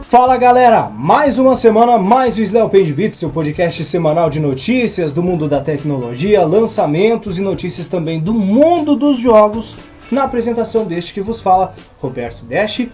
Fala galera, mais uma semana, mais o Slael Page Beats, seu podcast semanal de notícias do mundo da tecnologia, lançamentos e notícias também do mundo dos jogos, na apresentação deste que vos fala, Roberto Dash,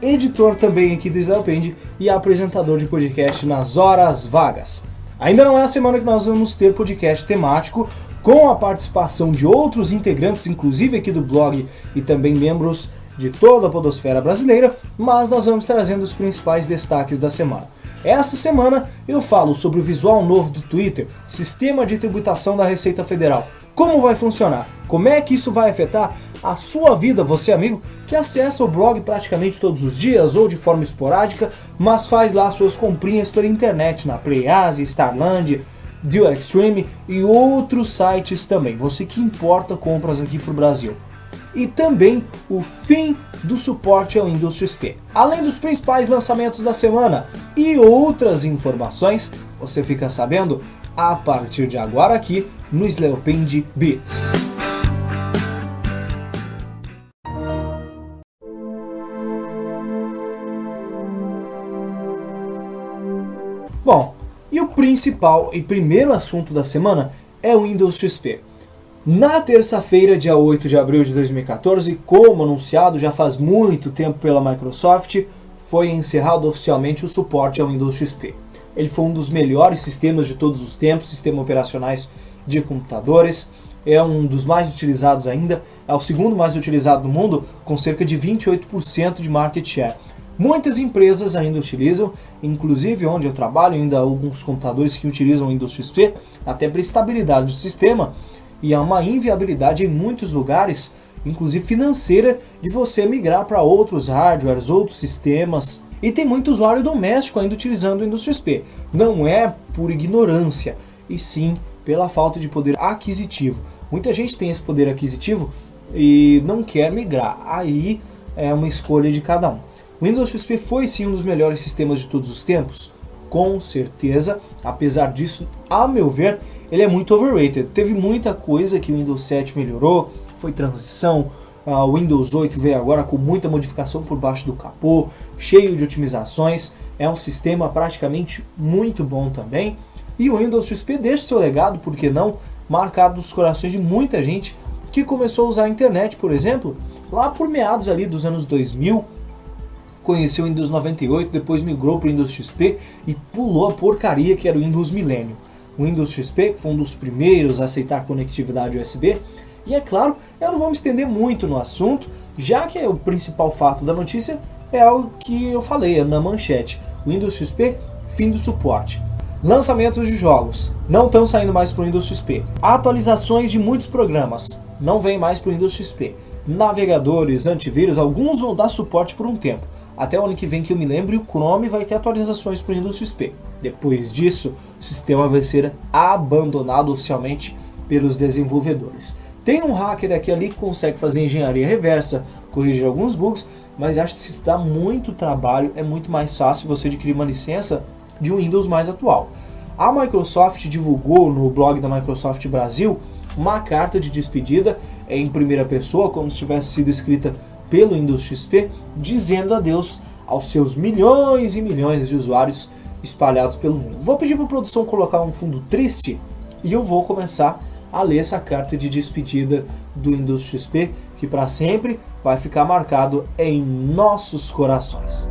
editor também aqui do Slael Page e apresentador de podcast nas horas vagas. Ainda não é a semana que nós vamos ter podcast temático, com a participação de outros integrantes, inclusive aqui do blog e também membros de toda a podosfera brasileira, mas nós vamos trazendo os principais destaques da semana. Essa semana eu falo sobre o visual novo do Twitter, sistema de tributação da Receita Federal, como vai funcionar, como é que isso vai afetar a sua vida, você amigo, que acessa o blog praticamente todos os dias ou de forma esporádica, mas faz lá suas comprinhas pela internet, na PlayAsia, Starland, Deal Extreme e outros sites também, você que importa compras aqui para o Brasil. E também o fim do suporte ao Windows XP. Além dos principais lançamentos da semana e outras informações, você fica sabendo a partir de agora aqui no Slael Page Beats. Bom, e o principal e primeiro assunto da semana é o Windows XP. Na terça-feira, dia 8 de abril de 2014, como anunciado já faz muito tempo pela Microsoft, foi encerrado oficialmente o suporte ao Windows XP. Ele foi um dos melhores sistemas de todos os tempos, sistemas operacionais de computadores, é um dos mais utilizados ainda, é o segundo mais utilizado no mundo, com cerca de 28% de market share. Muitas empresas ainda utilizam, inclusive onde eu trabalho, ainda há alguns computadores que utilizam o Windows XP, até para estabilidade do sistema, e há uma inviabilidade em muitos lugares, inclusive financeira, de você migrar para outros hardwares, outros sistemas. E tem muito usuário doméstico ainda utilizando o Windows XP. Não é por ignorância, e sim pela falta de poder aquisitivo. Muita gente tem esse poder aquisitivo e não quer migrar. Aí é uma escolha de cada um. O Windows XP foi sim um dos melhores sistemas de todos os tempos? Com certeza, apesar disso, a meu ver, ele é muito overrated. Teve muita coisa que o Windows 7 melhorou, foi transição, o Windows 8 veio agora com muita modificação por baixo do capô, cheio de otimizações, é um sistema praticamente muito bom também. E o Windows XP deixa seu legado, por que não, marcado nos corações de muita gente que começou a usar a internet, por exemplo, lá por meados ali dos anos 2000, conheceu o Windows 98, depois migrou para o Windows XP e pulou a porcaria que era o Windows Millennium. O Windows XP foi um dos primeiros a aceitar conectividade USB. E é claro, eu não vou me estender muito no assunto, já que o principal fato da notícia é algo que eu falei na manchete. Windows XP, fim do suporte. Lançamentos de jogos, não estão saindo mais para o Windows XP. Atualizações de muitos programas, não vem mais para o Windows XP. Navegadores, antivírus, alguns vão dar suporte por um tempo. Até o ano que vem que eu me lembro, o Chrome vai ter atualizações para o Windows XP. Depois disso, o sistema vai ser abandonado oficialmente pelos desenvolvedores. Tem um hacker aqui ali que consegue fazer engenharia reversa, corrigir alguns bugs, mas acho que isso dá muito trabalho, é muito mais fácil você adquirir uma licença de um Windows mais atual. A Microsoft divulgou no blog da Microsoft Brasil uma carta de despedida em primeira pessoa, como se tivesse sido escrita pelo Windows XP, dizendo adeus aos seus milhões e milhões de usuários espalhados pelo mundo. Vou pedir para a produção colocar um fundo triste e eu vou começar a ler essa carta de despedida do Windows XP, que para sempre vai ficar marcado em nossos corações.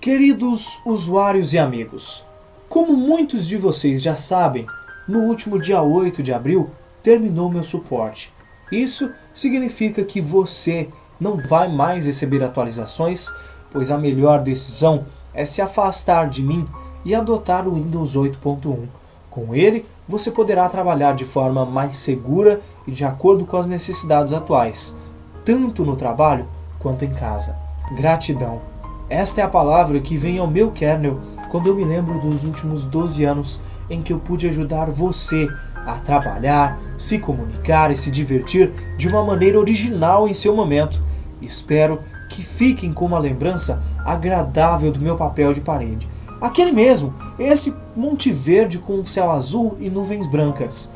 Queridos usuários e amigos, como muitos de vocês já sabem, no último dia 8 de abril terminou meu suporte. Isso significa que você não vai mais receber atualizações, pois a melhor decisão é se afastar de mim e adotar o Windows 8.1. Com ele, você poderá trabalhar de forma mais segura e de acordo com as necessidades atuais, tanto no trabalho quanto em casa. Gratidão. Esta é a palavra que vem ao meu kernel quando eu me lembro dos últimos 12 anos em que eu pude ajudar você a trabalhar, se comunicar e se divertir de uma maneira original em seu momento. Espero que fiquem com uma lembrança agradável do meu papel de parede. Aquele mesmo, esse Monte Verde com um céu azul e nuvens brancas.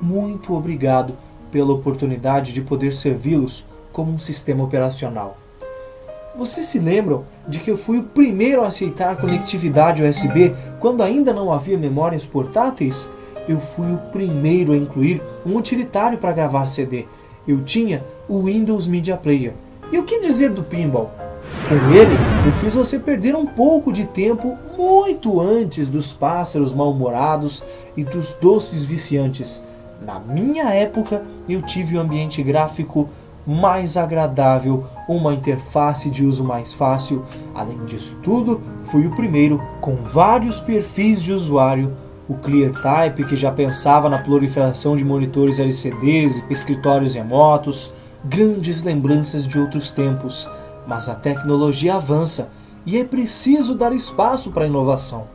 Muito obrigado pela oportunidade de poder servi-los como um sistema operacional. Vocês se lembram de que eu fui o primeiro a aceitar conectividade USB quando ainda não havia memórias portáteis? Eu fui o primeiro a incluir um utilitário para gravar CD. Eu tinha o Windows Media Player. E o que dizer do Pinball? Com ele, eu fiz você perder um pouco de tempo muito antes dos pássaros mal-humorados e dos doces viciantes. Na minha época, eu tive um ambiente gráfico mais agradável, uma interface de uso mais fácil. Além disso tudo, fui o primeiro com vários perfis de usuário. O ClearType, que já pensava na proliferação de monitores LCDs, escritórios remotos, grandes lembranças de outros tempos. Mas a tecnologia avança e é preciso dar espaço para a inovação.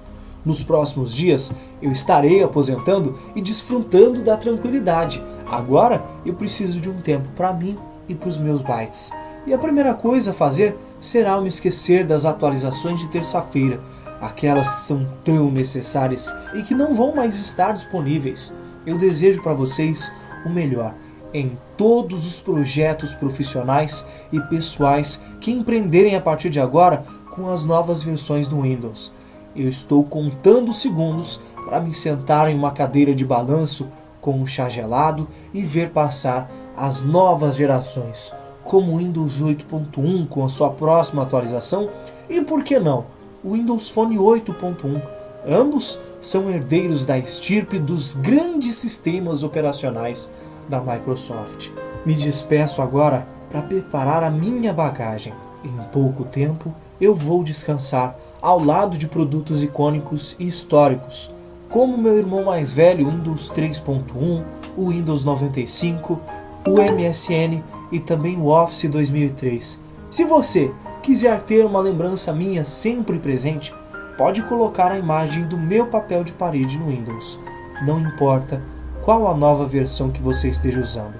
Nos próximos dias, eu estarei aposentando e desfrutando da tranquilidade. Agora, eu preciso de um tempo para mim e para os meus bytes. E a primeira coisa a fazer será me esquecer das atualizações de terça-feira, aquelas que são tão necessárias e que não vão mais estar disponíveis. Eu desejo para vocês o melhor em todos os projetos profissionais e pessoais que empreenderem a partir de agora com as novas versões do Windows. Eu estou contando segundos para me sentar em uma cadeira de balanço com um chá gelado e ver passar as novas gerações, como o Windows 8.1 com a sua próxima atualização e, por que não, o Windows Phone 8.1. Ambos são herdeiros da estirpe dos grandes sistemas operacionais da Microsoft. Me despeço agora para preparar a minha bagagem. Em pouco tempo eu vou descansar ao lado de produtos icônicos e históricos, como meu irmão mais velho, o Windows 3.1, o Windows 95, o MSN e também o Office 2003. Se você quiser ter uma lembrança minha sempre presente, pode colocar a imagem do meu papel de parede no Windows. Não importa qual a nova versão que você esteja usando.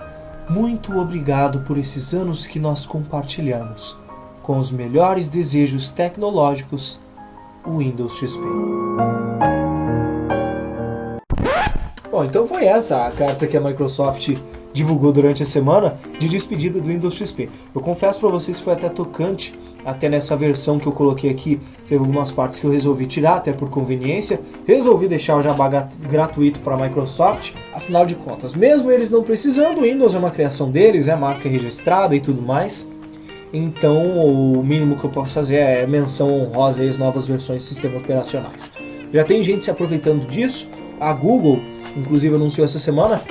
Muito obrigado por esses anos que nós compartilhamos. Com os melhores desejos tecnológicos, o Windows XP. Bom, então foi essa a carta que a Microsoft divulgou durante a semana de despedida do Windows XP. Eu confesso para vocês que foi até tocante, até nessa versão que eu coloquei aqui, teve algumas partes que eu resolvi tirar, até por conveniência. Resolvi deixar o Jabá gratuito para a Microsoft, afinal de contas, mesmo eles não precisando, o Windows é uma criação deles, é marca registrada e tudo mais. Então o mínimo que eu posso fazer é menção honrosa às novas versões de sistemas operacionais. Já tem gente se aproveitando disso. A Google, inclusive, anunciou essa semana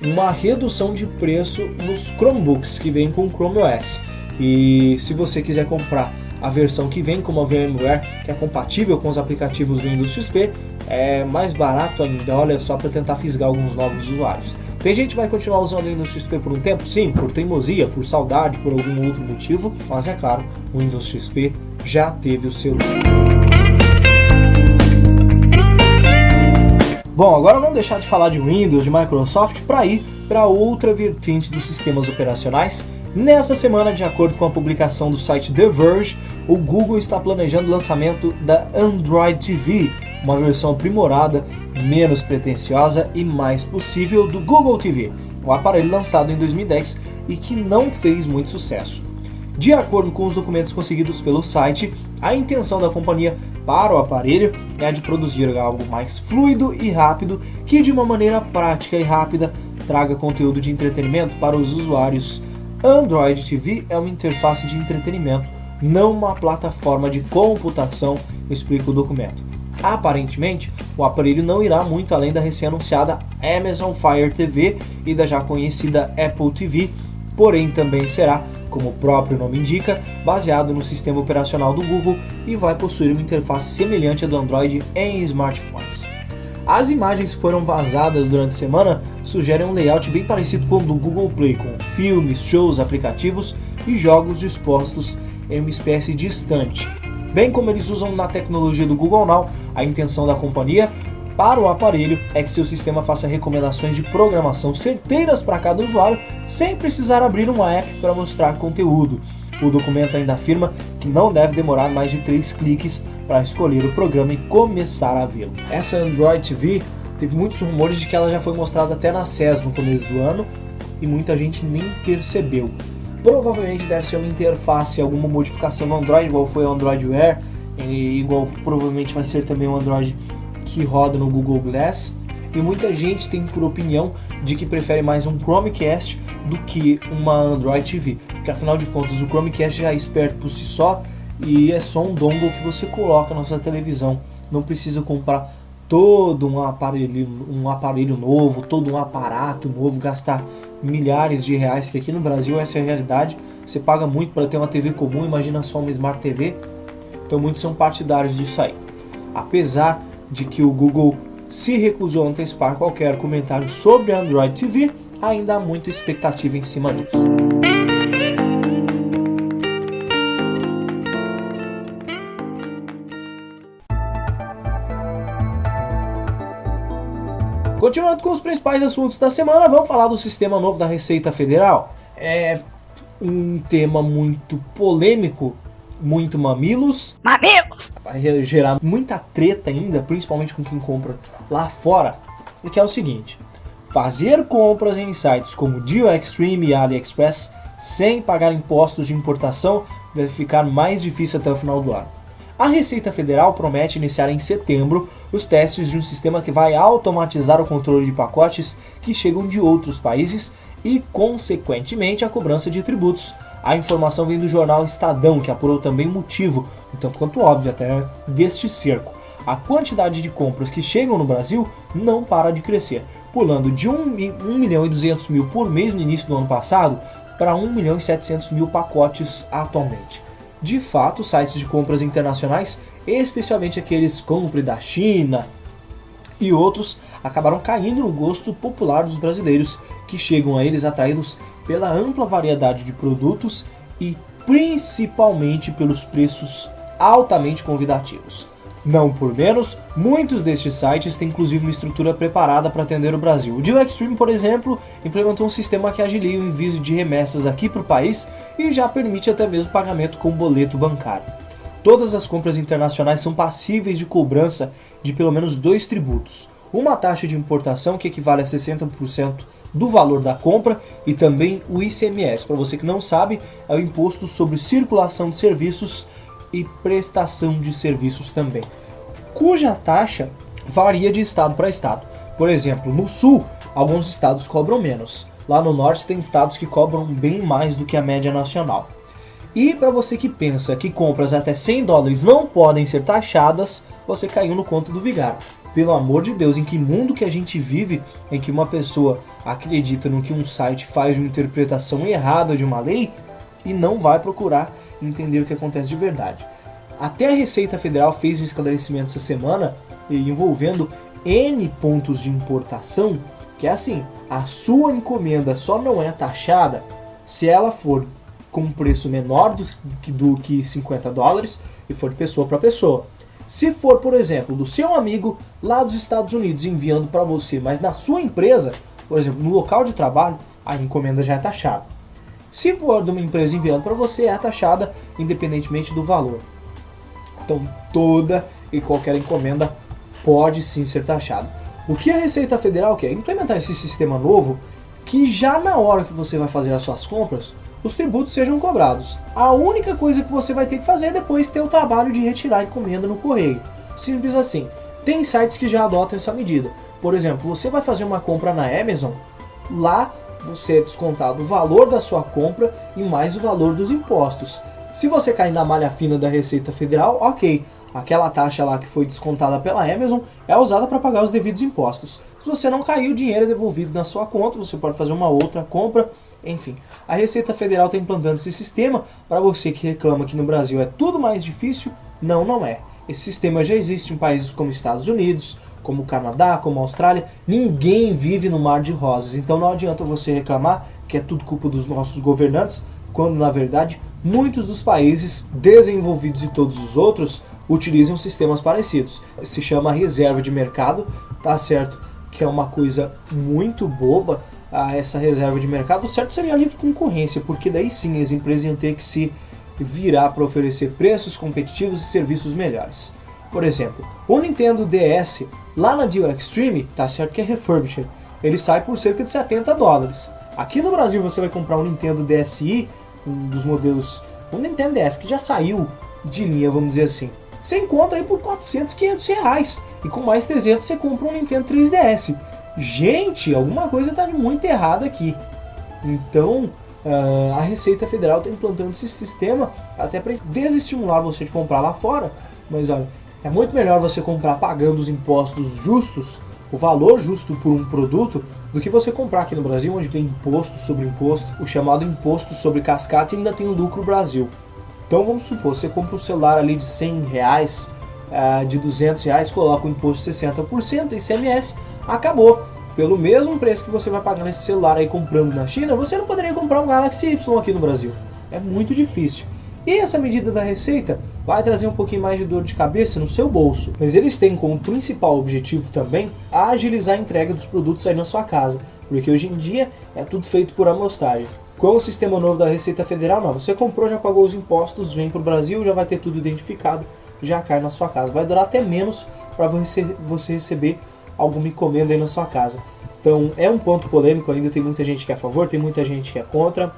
uma redução de preço nos Chromebooks que vem com o Chrome OS. E se você quiser comprar a versão que vem com a VMware, que é compatível com os aplicativos do Windows XP, é mais barato ainda, olha só, para tentar fisgar alguns novos usuários. Tem gente que vai continuar usando o Windows XP por um tempo? Sim, por teimosia, por saudade, por algum outro motivo, mas é claro, o Windows XP já teve o seu. Bom, agora vamos deixar de falar de Windows, de Microsoft, para ir para outra vertente dos sistemas operacionais. Nessa semana, de acordo com a publicação do site The Verge, o Google está planejando o lançamento da Android TV, uma versão aprimorada, menos pretensiosa e mais possível do Google TV, um aparelho lançado em 2010 e que não fez muito sucesso. De acordo com os documentos conseguidos pelo site, a intenção da companhia para o aparelho é a de produzir algo mais fluido e rápido, que de uma maneira prática e rápida traga conteúdo de entretenimento para os usuários. Android TV é uma interface de entretenimento, não uma plataforma de computação, explica o documento. Aparentemente, o aparelho não irá muito além da recém-anunciada Amazon Fire TV e da já conhecida Apple TV, porém também será, como o próprio nome indica, baseado no sistema operacional do Google e vai possuir uma interface semelhante à do Android em smartphones. As imagens que foram vazadas durante a semana sugerem um layout bem parecido com o do Google Play, com filmes, shows, aplicativos e jogos dispostos em uma espécie de estante. Bem como eles usam na tecnologia do Google Now, a intenção da companhia para o aparelho é que seu sistema faça recomendações de programação certeiras para cada usuário, sem precisar abrir uma app para mostrar conteúdo. O documento ainda afirma que não deve demorar mais de 3 cliques para escolher o programa e começar a vê-lo. Essa Android TV teve muitos rumores de que ela já foi mostrada até na CES no começo do ano, e muita gente nem percebeu. Provavelmente deve ser uma interface, alguma modificação no Android, igual foi o Android Wear, e igual provavelmente vai ser também o Android que roda no Google Glass. E muita gente tem por opinião de que prefere mais um Chromecast do que uma Android TV, porque afinal de contas o Chromecast já é esperto por si só e é só um dongle que você coloca na sua televisão, não precisa comprar todo um aparelho novo, todo um aparato novo, gastar milhares de reais, que aqui no Brasil essa é a realidade, você paga muito para ter uma TV comum, imagina só uma Smart TV, então muitos são partidários disso aí. Apesar de que o Google se recusou a antecipar qualquer comentário sobre a Android TV, ainda há muita expectativa em cima disso. Continuando com os principais assuntos da semana, vamos falar do sistema novo da Receita Federal. É um tema muito polêmico, muito mamilos. Vai gerar muita treta ainda, principalmente com quem compra lá fora. Que é o seguinte: fazer compras em sites como GeoExtreme e AliExpress sem pagar impostos de importação deve ficar mais difícil até o final do ano. A Receita Federal promete iniciar em setembro os testes de um sistema que vai automatizar o controle de pacotes que chegam de outros países e, consequentemente, a cobrança de tributos. A informação vem do jornal Estadão, que apurou também o motivo, um tanto quanto óbvio até, deste cerco. A quantidade de compras que chegam no Brasil não para de crescer, pulando de 1.200.000 por mês no início do ano passado para 1.700.000 pacotes atualmente. De fato, sites de compras internacionais, especialmente aqueles compre da China e outros, acabaram caindo no gosto popular dos brasileiros, que chegam a eles atraídos pela ampla variedade de produtos e principalmente pelos preços altamente convidativos. Não por menos, muitos destes sites têm inclusive uma estrutura preparada para atender o Brasil. O GeoExtreme, por exemplo, implementou um sistema que agilia o envio de remessas aqui para o país e já permite até mesmo pagamento com boleto bancário. Todas as compras internacionais são passíveis de cobrança de pelo menos 2 tributos. Uma taxa de importação que equivale a 60% do valor da compra e também o ICMS. Para você que não sabe, é o Imposto sobre Circulação de Serviços e Prestação de Serviços também, cuja taxa varia de estado para estado. Por exemplo, no sul, alguns estados cobram menos. Lá no norte tem estados que cobram bem mais do que a média nacional. E para você que pensa que compras até $100 não podem ser taxadas, você caiu no conto do vigário. Pelo amor de Deus, em que mundo que a gente vive em que uma pessoa acredita no que um site faz de uma interpretação errada de uma lei e não vai procurar entender o que acontece de verdade. Até a Receita Federal fez um esclarecimento essa semana envolvendo N pontos de importação, que é assim: a sua encomenda só não é taxada se ela for com um preço menor do que $50 e for de pessoa para pessoa. Se for, por exemplo, do seu amigo lá dos Estados Unidos enviando para você, mas na sua empresa, por exemplo, no local de trabalho, a encomenda já é taxada. Se for de uma empresa enviando para você, é taxada independentemente do valor. Então toda e qualquer encomenda pode sim ser taxada. O que a Receita Federal quer? Implementar esse sistema novo que já na hora que você vai fazer as suas compras, os tributos sejam cobrados. A única coisa que você vai ter que fazer é depois ter o trabalho de retirar a encomenda no correio. Simples assim. Tem sites que já adotam essa medida. Por exemplo, você vai fazer uma compra na Amazon, lá você é descontado o valor da sua compra e mais o valor dos impostos. Se você cair na malha fina da Receita Federal, ok, aquela taxa lá que foi descontada pela Amazon é usada para pagar os devidos impostos. Se você não cair, o dinheiro é devolvido na sua conta, você pode fazer uma outra compra, enfim. A Receita Federal está implantando esse sistema. Para você que reclama que no Brasil é tudo mais difícil, não é. Esse sistema já existe em países como Estados Unidos, como Canadá, como Austrália. Ninguém vive no mar de rosas, então não adianta você reclamar que é tudo culpa dos nossos governantes, quando na verdade muitos dos países desenvolvidos e todos os outros utilizam sistemas parecidos. Se chama reserva de mercado, tá certo que é uma coisa muito boba essa reserva de mercado. O certo seria a livre concorrência, porque daí sim as empresas iam ter que se virar para oferecer preços competitivos e serviços melhores. Por exemplo, o Nintendo DS lá na GeoExtreme, tá certo que é refurbished, ele sai por cerca de $70. Aqui no Brasil você vai comprar um Nintendo DSi, um dos modelos, um Nintendo DS que já saiu de linha, vamos dizer assim. Você encontra aí por 400, 500 reais. E com mais 300 você compra um Nintendo 3DS. Gente, alguma coisa está muito errada aqui. Então, a Receita Federal está implantando esse sistema até para desestimular você de comprar lá fora. Mas olha, é muito melhor você comprar pagando os impostos justos, o valor justo por um produto, do que você comprar aqui no Brasil, onde tem imposto sobre imposto, o chamado imposto sobre cascata, e ainda tem o lucro Brasil. Então vamos supor, você compra um celular ali de 100 reais, de 200 reais, coloca o imposto de 60%, ICMS, acabou. Pelo mesmo preço que você vai pagar nesse celular aí comprando na China, você não poderia comprar um Galaxy Y aqui no Brasil. É muito difícil. E essa medida da Receita vai trazer um pouquinho mais de dor de cabeça no seu bolso. Mas eles têm como principal objetivo também agilizar a entrega dos produtos aí na sua casa. Porque hoje em dia é tudo feito por amostragem. Com o sistema novo da Receita Federal, não. Você comprou, já pagou os impostos, vem para o Brasil, já vai ter tudo identificado, já cai na sua casa. Vai durar até menos para você receber alguma encomenda aí na sua casa. Então é um ponto polêmico ainda, tem muita gente que é a favor, tem muita gente que é contra.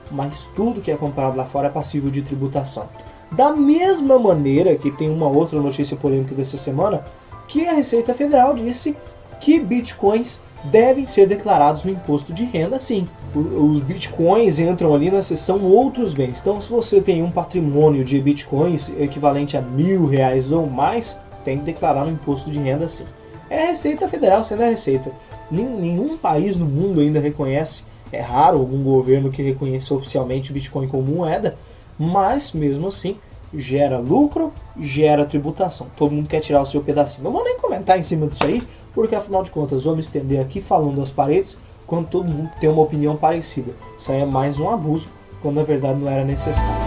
Mas tudo que é comprado lá fora é passível de tributação. Da mesma maneira que tem uma outra notícia polêmica dessa semana, que a Receita Federal disse que bitcoins devem ser declarados no imposto de renda, sim. Os bitcoins entram ali na seção outros bens. Então, se você tem um patrimônio de bitcoins equivalente a R$1.000 ou mais, tem que declarar no imposto de renda, sim. É a Receita Federal sendo a Receita. Nenhum país no mundo ainda reconhece. É raro algum governo que reconheça oficialmente o Bitcoin como moeda, mas mesmo assim gera lucro, gera tributação. Todo mundo quer tirar o seu pedacinho. Não vou nem comentar em cima disso aí, porque afinal de contas vou me estender aqui falando das paredes quando todo mundo tem uma opinião parecida. Isso aí é mais um abuso, quando na verdade não era necessário.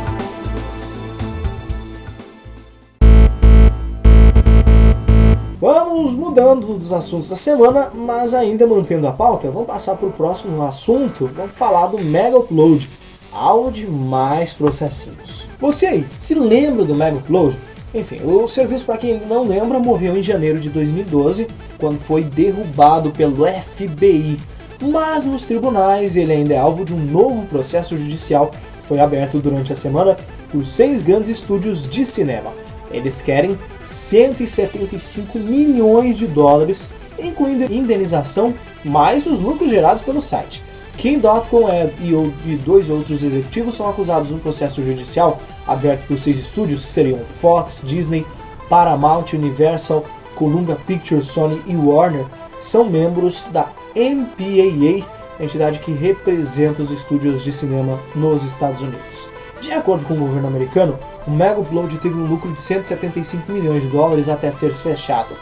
Vamos mudando dos assuntos da semana, mas ainda mantendo a pauta, vamos passar para o próximo assunto. Vamos falar do Mega Upload, alvo de mais processinhos. Você aí, se lembra do Mega Upload? Enfim, o serviço, para quem não lembra, morreu em janeiro de 2012, quando foi derrubado pelo FBI. Mas nos tribunais ele ainda é alvo de um novo processo judicial que foi aberto durante a semana por 6 grandes estúdios de cinema. Eles querem 175 milhões de dólares, incluindo indenização, mais os lucros gerados pelo site. Kim Dotcom e 2 outros executivos são acusados no processo judicial aberto por 6 estúdios, que seriam Fox, Disney, Paramount, Universal, Columbia Pictures, Sony e Warner, são membros da MPAA, a entidade que representa os estúdios de cinema nos Estados Unidos. De acordo com o governo americano, o Mega Upload teve um lucro de 175 milhões de dólares até ser fechado.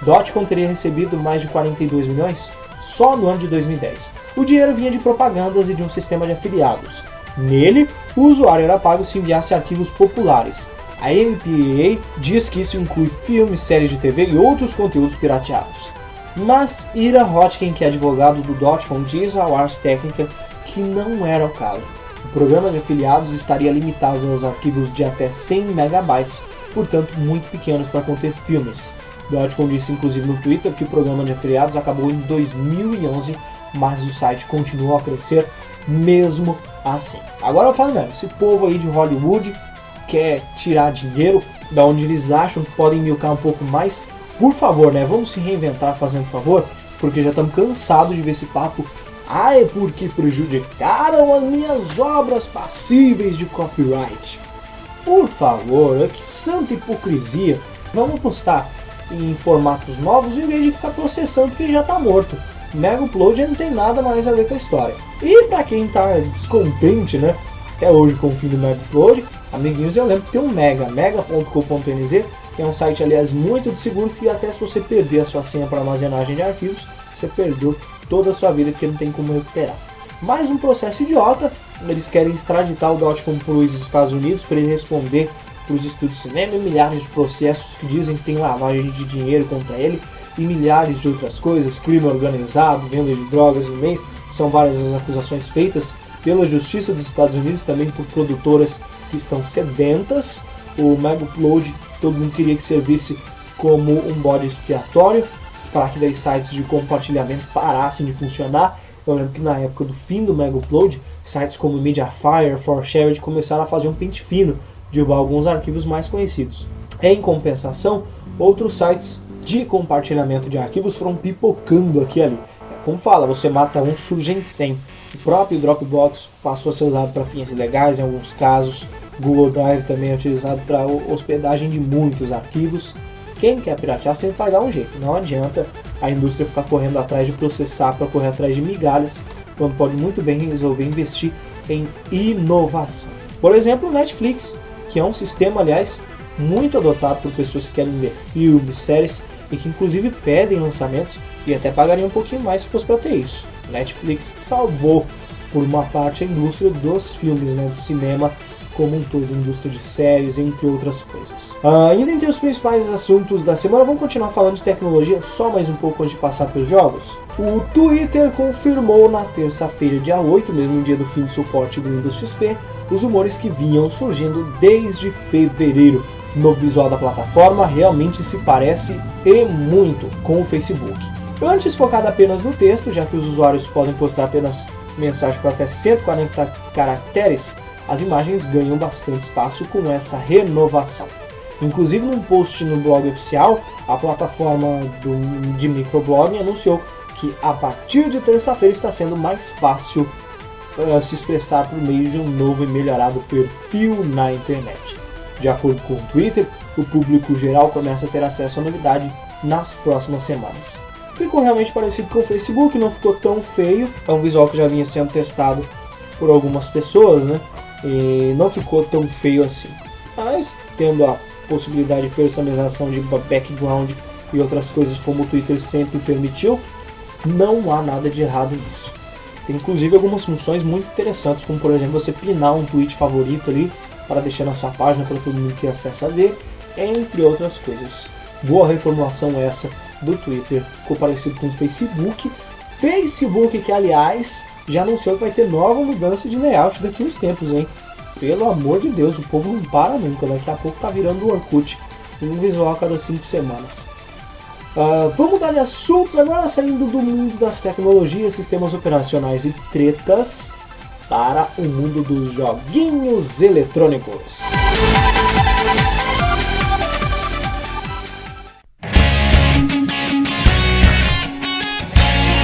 Dotcom teria recebido mais de 42 milhões só no ano de 2010. O dinheiro vinha de propagandas e de um sistema de afiliados. Nele, o usuário era pago se enviasse arquivos populares. A MPAA diz que isso inclui filmes, séries de TV e outros conteúdos pirateados. Mas Ira Hotkin, que é advogado do Dotcom, diz ao Ars Technica que não era o caso. O programa de afiliados estaria limitado aos arquivos de até 100 megabytes, portanto muito pequenos para conter filmes. Dotcom disse inclusive no Twitter que o programa de afiliados acabou em 2011, mas o site continuou a crescer mesmo assim. Agora eu falo mesmo, esse povo aí de Hollywood quer tirar dinheiro da onde eles acham que podem milcar um pouco mais. Por favor, né? Vamos se reinventar fazendo favor, porque já estamos cansados de ver esse papo. Ah, é porque prejudicaram as minhas obras passíveis de copyright. Por favor, que santa hipocrisia. Vamos postar em formatos novos em vez de ficar processando que já está morto. Mega Upload já não tem nada mais a ver com a história. E para quem está descontente, né, até hoje com o fim do Mega Upload, amiguinhos, eu lembro que tem um mega.com.nz, que é um site, aliás, muito seguro, que até se você perder a sua senha para armazenagem de arquivos, você perdeu toda a sua vida, porque não tem como recuperar. Mais um processo idiota, eles querem extraditar o Dotcom para os Estados Unidos para ele responder para os estúdios de cinema e milhares de processos que dizem que tem lavagem de dinheiro contra ele e milhares de outras coisas, crime organizado, venda de drogas no meio. São várias as acusações feitas pela Justiça dos Estados Unidos, também por produtoras que estão sedentas. O Mega Upload, todo mundo queria que servisse como um bode expiatório, para que daí sites de compartilhamento parassem de funcionar Eu lembro que na época do fim do Mega Upload, sites como Mediafire, 4Shared começaram a fazer um pente fino, derrubar alguns arquivos mais conhecidos. Em compensação, outros sites de compartilhamento de arquivos foram pipocando aqui e ali. Como fala, você mata um, surgem 100. O próprio Dropbox passou a ser usado para fins ilegais em alguns casos. Google Drive também é utilizado para hospedagem de muitos arquivos. Quem quer piratear sempre vai dar um jeito. Não adianta a indústria ficar correndo atrás de processar para correr atrás de migalhas, quando pode muito bem resolver investir em inovação. Por exemplo, o Netflix, que é um sistema, aliás, muito adotado por pessoas que querem ver filmes, séries e que inclusive pedem lançamentos e até pagariam um pouquinho mais se fosse para ter isso. Netflix que salvou por uma parte a indústria dos filmes, né, do cinema como um todo, indústria de séries, entre outras coisas. Ainda entre os principais assuntos da semana, vamos continuar falando de tecnologia só mais um pouco antes de passar pelos jogos. O Twitter confirmou na terça-feira, dia 8, mesmo dia do fim do suporte do Windows XP, os rumores que vinham surgindo desde fevereiro. O novo visual da plataforma realmente se parece e muito com o Facebook. Antes focado apenas no texto, já que os usuários podem postar apenas mensagem com até 140 caracteres, as imagens ganham bastante espaço com essa renovação. Inclusive, num post no blog oficial, a plataforma de microblog anunciou que a partir de terça-feira está sendo mais fácil se expressar por meio de um novo e melhorado perfil na internet. De acordo com o Twitter, o público geral começa a ter acesso à novidade nas próximas semanas. Ficou realmente parecido com o Facebook, não ficou tão feio, é um visual que já vinha sendo testado por algumas pessoas, né? E não ficou tão feio assim. Mas tendo a possibilidade de personalização de background e outras coisas como o Twitter sempre permitiu, não há nada de errado nisso. Tem inclusive algumas funções muito interessantes, como por exemplo você pinar um tweet favorito ali para deixar na sua página para todo mundo que acessa ver, entre outras coisas. Boa reformulação essa do Twitter, ficou parecido com o Facebook. Facebook que, aliás, já anunciou que vai ter nova mudança de layout daqui a uns tempos, hein? Pelo amor de Deus, o povo não para nunca, daqui a pouco tá virando o Orkut, um visual a cada 5 semanas. Vamos mudar de assuntos agora, saindo do mundo das tecnologias, sistemas operacionais e tretas, para o mundo dos joguinhos eletrônicos.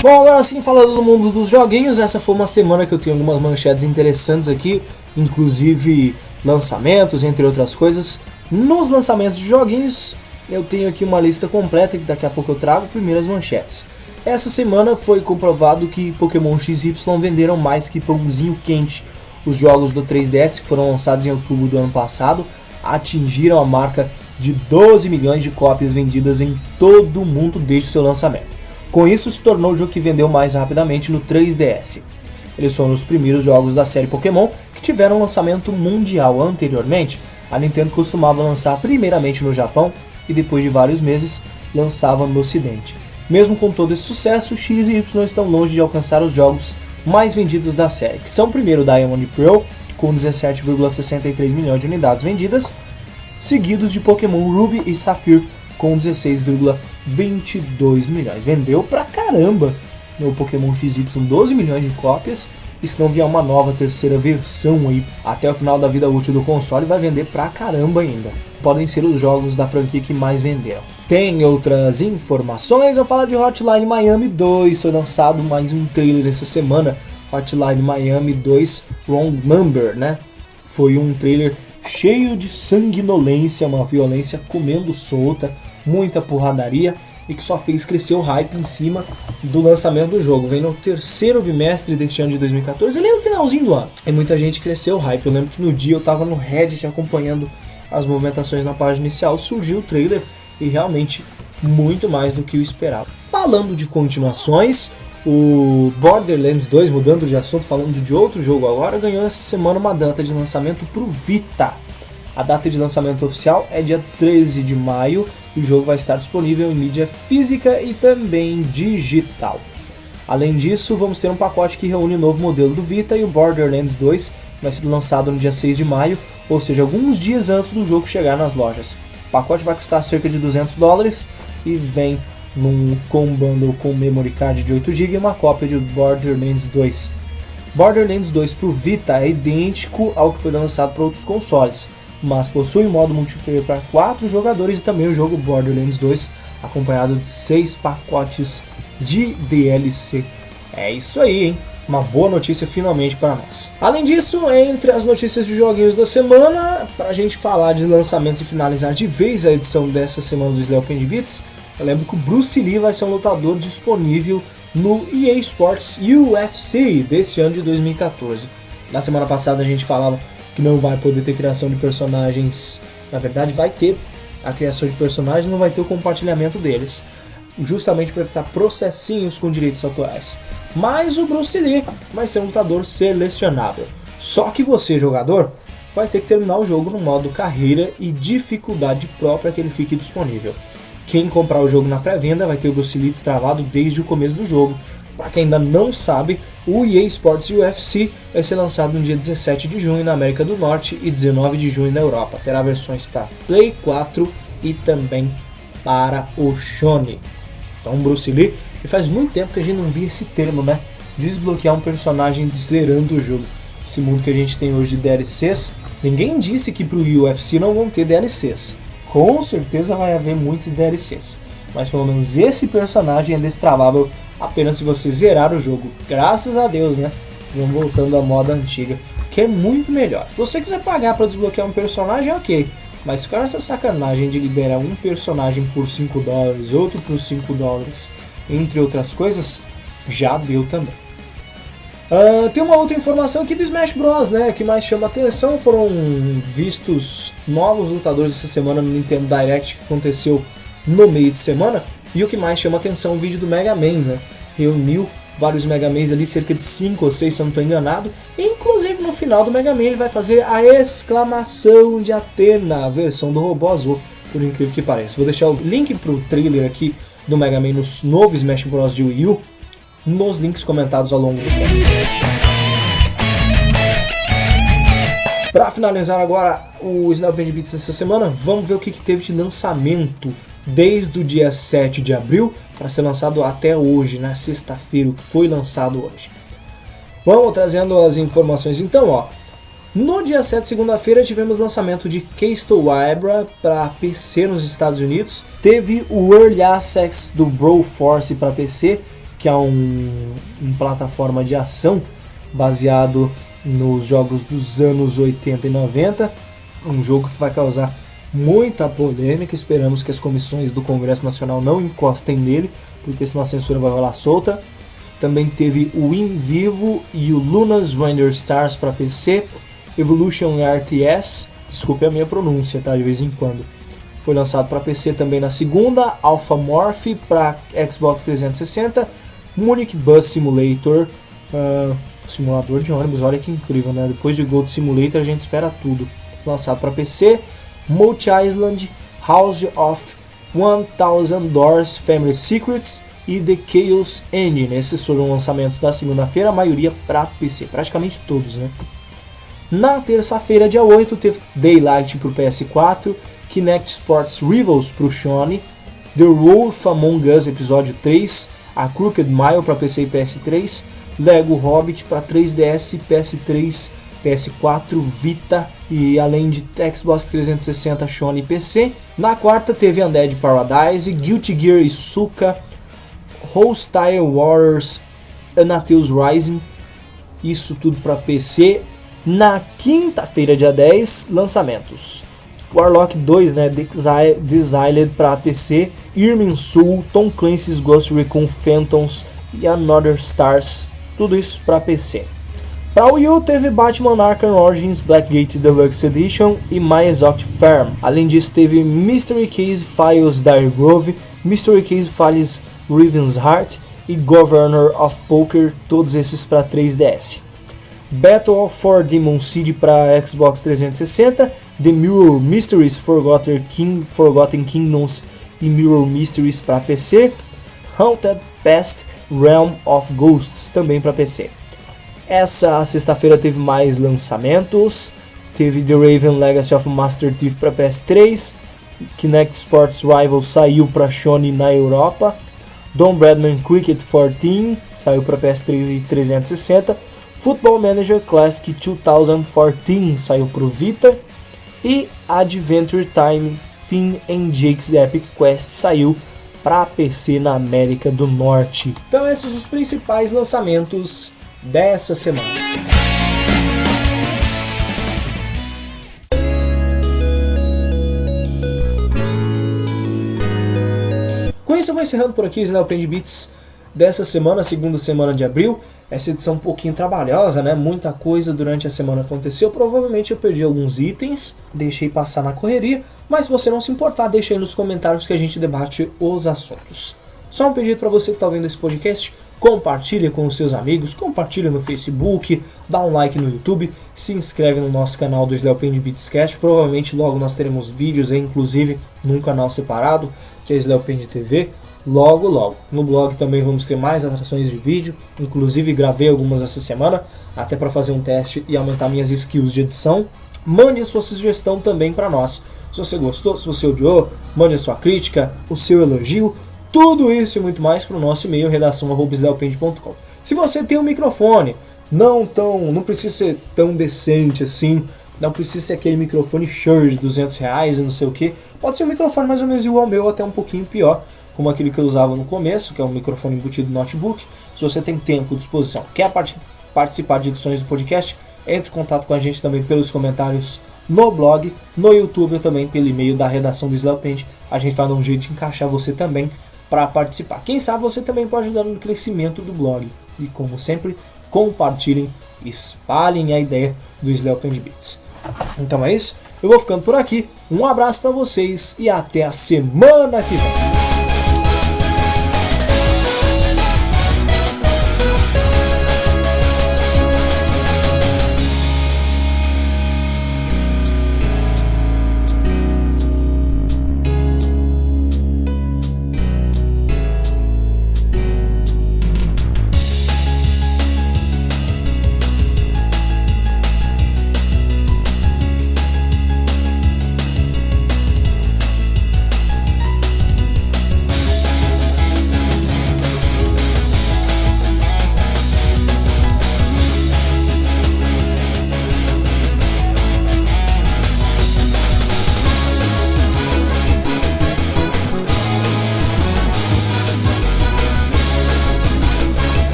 Bom, agora sim, falando do mundo dos joguinhos, essa foi uma semana que eu tenho algumas manchetes interessantes aqui, inclusive lançamentos, entre outras coisas. Nos lançamentos de joguinhos, eu tenho aqui uma lista completa que daqui a pouco eu trago, primeiras manchetes. Essa semana foi comprovado que Pokémon XY venderam mais que pãozinho quente. Os jogos do 3DS, que foram lançados em outubro do ano passado, atingiram a marca de 12 milhões de cópias vendidas em todo o mundo desde o seu lançamento. Com isso, se tornou o jogo que vendeu mais rapidamente no 3DS. Eles foram os primeiros jogos da série Pokémon que tiveram lançamento mundial. Anteriormente, a Nintendo costumava lançar primeiramente no Japão e depois de vários meses lançava no Ocidente. Mesmo com todo esse sucesso, X e Y estão longe de alcançar os jogos mais vendidos da série, que são primeiro Diamond e Pearl, com 17,63 milhões de unidades vendidas, seguidos de Pokémon Ruby e Sapphire, com 16,22 milhões. Vendeu pra caramba no Pokémon XY, 12 milhões de cópias, e se não vier uma nova terceira versão aí até o final da vida útil do console, vai vender pra caramba ainda. Podem ser os jogos da franquia que mais venderam. Tem outras informações, eu falo de Hotline Miami 2, foi lançado mais um trailer essa semana, Hotline Miami 2 Wrong Number, né? Foi um trailer cheio de sanguinolência, uma violência comendo solta, muita porradaria e que só fez crescer o hype em cima do lançamento do jogo. Vem no terceiro bimestre deste ano de 2014, ali no finalzinho do ano. E muita gente cresceu o hype. Eu lembro que no dia eu tava no Reddit acompanhando as movimentações na página inicial, surgiu o trailer e realmente muito mais do que eu esperava. Falando de continuações, o Borderlands 2, mudando de assunto, falando de outro jogo agora, ganhou essa semana uma data de lançamento para o Vita. A data de lançamento oficial é dia 13 de maio e o jogo vai estar disponível em mídia física e também digital. Além disso, vamos ter um pacote que reúne o novo modelo do Vita, e o Borderlands 2 vai ser lançado no dia 6 de maio, ou seja, alguns dias antes do jogo chegar nas lojas. O pacote vai custar cerca de $200 e vem num com bundle com memory card de 8 GB e uma cópia de Borderlands 2. Borderlands 2 para o Vita é idêntico ao que foi lançado para outros consoles, mas possui modo multiplayer para 4 jogadores e também o jogo Borderlands 2, acompanhado de 6 pacotes de DLC. É isso aí, hein? Uma boa notícia finalmente para nós. Além disso, entre as notícias de joguinhos da semana, para a gente falar de lançamentos e finalizar de vez a edição dessa semana do Sleeping Beats, eu lembro que o Bruce Lee vai ser um lutador disponível no EA Sports UFC desse ano de 2014. Na semana passada a gente falava que não vai poder ter criação de personagens. Na verdade vai ter a criação de personagens, não vai ter o compartilhamento deles, justamente para evitar processinhos com direitos autorais. Mas o Bruce Lee vai ser um lutador selecionável. Só que você, jogador, vai ter que terminar o jogo no modo carreira e dificuldade própria que ele fique disponível. Quem comprar o jogo na pré-venda vai ter o Bruce Lee destravado desde o começo do jogo. Para quem ainda não sabe, o EA Sports UFC vai ser lançado no dia 17 de junho na América do Norte e 19 de junho na Europa. Terá versões para Play 4 e também para o Sony. Então, Bruce Lee, e faz muito tempo que a gente não via esse termo, né? Desbloquear um personagem zerando o jogo. Esse mundo que a gente tem hoje de DLCs, ninguém disse que pro UFC não vão ter DLCs. Com certeza vai haver muitos DLCs. Mas pelo menos esse personagem é destravável apenas se você zerar o jogo. Graças a Deus, né? Vamos voltando à moda antiga, que é muito melhor. Se você quiser pagar para desbloquear um personagem, ok. Mas ficar nessa sacanagem de liberar um personagem por $5, outro por $5, entre outras coisas, já deu também. Tem uma outra informação aqui do Smash Bros, né, que mais chama atenção. Foram vistos novos lutadores essa semana no Nintendo Direct, que aconteceu no meio de semana. E o que mais chama atenção é o vídeo do Mega Man, né? Reuniu vários Mega Mans ali, cerca de 5 ou 6 se eu não estou enganado. E, inclusive no final do Mega Man ele vai fazer a exclamação de Athena, a versão do robô azul, por incrível que pareça. Vou deixar o link pro trailer aqui do Mega Man no novo Smash Bros de Wii U nos links comentados ao longo do cast. Para finalizar agora o Sleeping Beats dessa semana, vamos ver o que teve de lançamento desde o dia 7 de abril para ser lançado até hoje, na sexta-feira, o que foi lançado hoje. Vamos trazendo as informações então, ó. No dia 7, segunda-feira, tivemos lançamento de Castle Vibra para PC nos Estados Unidos. Teve o Early Access do Broforce para PC, que é uma plataforma de ação baseado nos jogos dos anos 80 e 90. Um jogo que vai causar muita polêmica. Esperamos que as comissões do Congresso Nacional não encostem nele, porque senão a censura vai rolar solta. Também teve o In Vivo e o Luna's Render Stars para PC, Evolution RTS, desculpe a minha pronúncia, tá, de vez em quando. Foi lançado para PC também na segunda, Alpha Morph para Xbox 360, Munich Bus Simulator, simulador de ônibus, olha que incrível, né? Depois de Gold Simulator a gente espera tudo. Lançado para PC, Multi Island, House of 1000 Doors Family Secrets e The Chaos Engine. Esses foram lançamentos da segunda-feira, a maioria para PC, praticamente todos, né? Na terça-feira, dia 8, teve Daylight para o PS4, Kinect Sports Rivals para o Sony, The Wolf Among Us Episódio 3, A Crooked Mile para PC e PS3, Lego Hobbit para 3DS, PS3, PS4, Vita e além de Xbox 360, Sony e PC. Na quarta teve Undead Paradise, Guilty Gear Isuka, Hostile Warriors, Anatheus Rising, isso tudo para PC. Na quinta-feira, dia 10, lançamentos. Warlock 2, né, Exiled para PC, Irminsul, Tom Clancy's Ghost Recon Phantoms e Another Stars, tudo isso para PC. Para o Wii U teve Batman Arkham Origins Blackgate Deluxe Edition e My Exotic Farm. Além disso teve Mystery Case Files Dire Grove, Mystery Case Files Raven's Heart e Governor of Poker, todos esses para 3DS. Battle for Demon Seed para Xbox 360, The Mirror Mysteries Forgotten Kingdoms e Mirror Mysteries para PC, Haunted Past Realm of Ghosts também para PC. Essa sexta-feira teve mais lançamentos, teve The Raven Legacy of Master Thief para PS3, Kinect Sports Rivals saiu para Sony na Europa, Don Bradman Cricket 14 saiu para PS3 e 360. Football Manager Classic 2014 saiu para o Vita. E Adventure Time Finn and Jake's Epic Quest saiu para PC na América do Norte. Então esses são os principais lançamentos dessa semana. Com isso eu vou encerrando por aqui o Slael Pen Beats dessa semana, segunda semana de abril. Essa edição um pouquinho trabalhosa, né? Muita coisa durante a semana aconteceu. Provavelmente eu perdi alguns itens, deixei passar na correria. Mas se você não se importar, deixa aí nos comentários que a gente debate os assuntos. Só um pedido para você que está vendo esse podcast. Compartilha com os seus amigos, compartilha no Facebook, dá um like no YouTube, se inscreve no nosso canal do Slael Pen Beats Cast. Provavelmente logo nós teremos vídeos aí, inclusive num canal separado, que é Slael Pen TV. Logo. No blog também vamos ter mais atrações de vídeo, inclusive gravei algumas essa semana, até para fazer um teste e aumentar minhas skills de edição. Mande a sua sugestão também para nós. Se você gostou, se você odiou, mande a sua crítica, o seu elogio, tudo isso e muito mais para o nosso e-mail redação@slaelpend.com. Se você tem um microfone, não precisa ser tão decente assim, não precisa ser aquele microfone Shure de R$200 e não sei o que, pode ser um microfone mais ou menos igual ao meu, até um pouquinho pior, como aquele que eu usava no começo, que é um microfone embutido no notebook. Se você tem tempo, disposição, quer participar de edições do podcast, entre em contato com a gente também pelos comentários no blog, no YouTube ou também pelo e-mail da redação do Slael Pen. A gente vai dar um jeito de encaixar você também para participar. Quem sabe você também pode ajudar no crescimento do blog. E como sempre, compartilhem, espalhem a ideia do Slael Pen Beats. Então é isso, eu vou ficando por aqui. Um abraço para vocês e até a semana que vem.